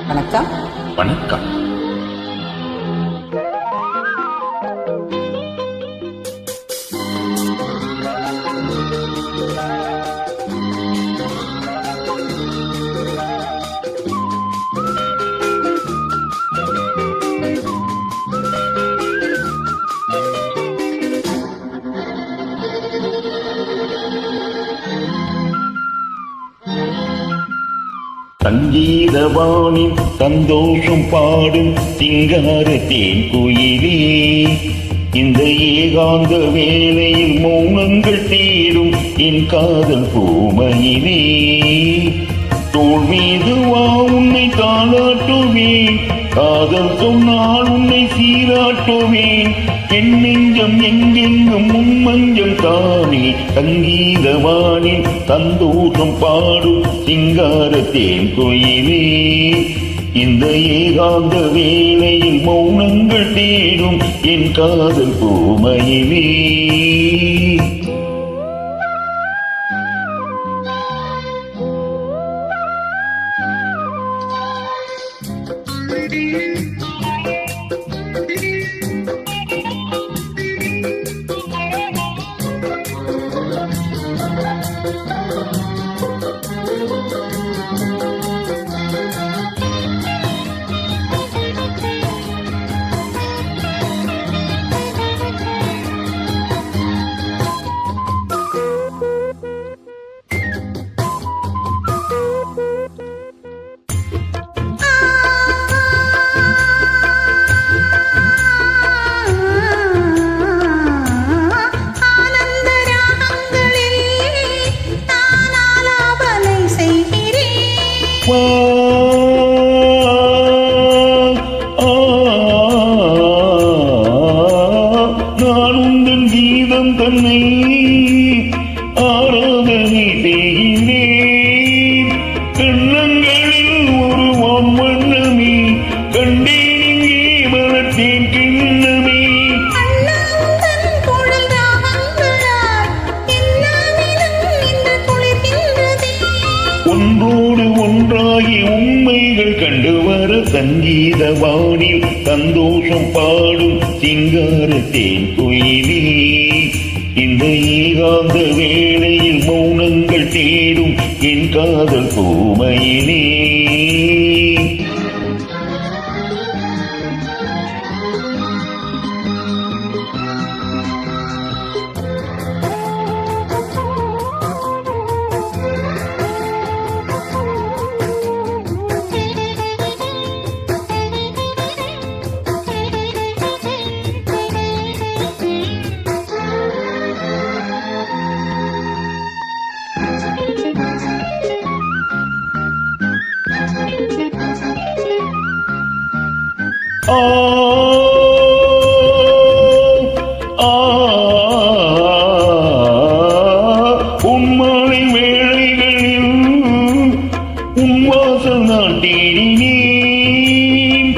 வணக்கம். வணக்கம். சங்கீதவானின் சந்தோஷம் பாடும் சிங்கார தேன் குயிலே, இந்த ஏகாந்த வேளையில் மௌனங்கள் தேடும் என் காதல் பூமையிலே, தோள் மீது வா உன்னை தாளாட்டுவேன், காதல் சொன்னால் உன்னை சீராட்டுவேன், என் நெஞ்சம் எங்கெங்கும் முன்மஞ்சம் தானே. சங்கீதவானின் சந்தோஷம் பாடும் சிங்கார தேன் குயிலே, இந்த ஏகாந்த வேளையில் மௌனங்கள் தேடும் என் காதல் பூமையிலே. நான் உந்தன் கீதம் தன்னை ஆராதனை செய்கிறேன், கண்ணங்களில் ஒரு வண்ணமே கண்டேன் இங்கே மலர்த்தேன் கிண்ணமே. ஒன்றோடு ஒன்றாகி உண்மைகள் கண்டு வர சங்கீதவானில் சந்தோஷம் பாடும் சிங்கார தேன் குயிலே, இந்த ஏகாந்த வேளையில் மௌனங்கள் தேடும் என் காதல் பூமையிலே. உன்மாலை வேளைகளில் உன் வாசல் நான் தேடினேன்,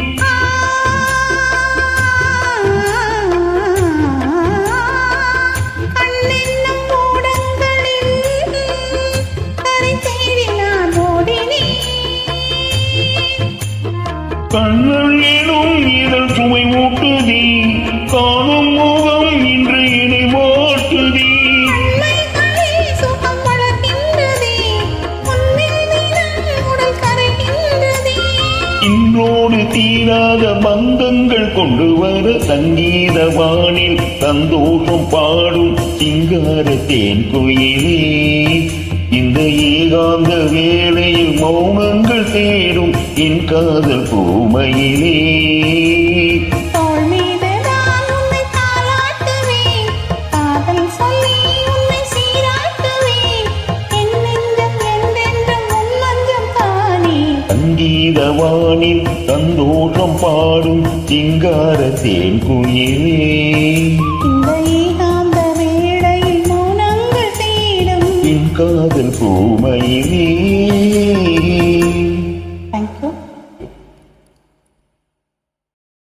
கண்ணல் எனும் இதழ் சுமை ஊட்டுதே, காணும் முகம் இன்று இணை மாட்டுதே. இன்றோடு தீராத பந்தங்கள் கொண்டு வர சங்கீதவானில் சந்தோஷம் பாடும் சிங்கார தேன் குயிலே, இந்த ஏகாந்த வேளையில் மௌனங்கள் தேடும் என் காதல் பூமையிலே. சங்கீதவானில் சந்தோஷம் பாடும் சிங்கார தேன் குயிலே, இந்த ஏகாந்த வேளையில் மௌனங்கள் தேடும் என் காதல் பூமையிலே.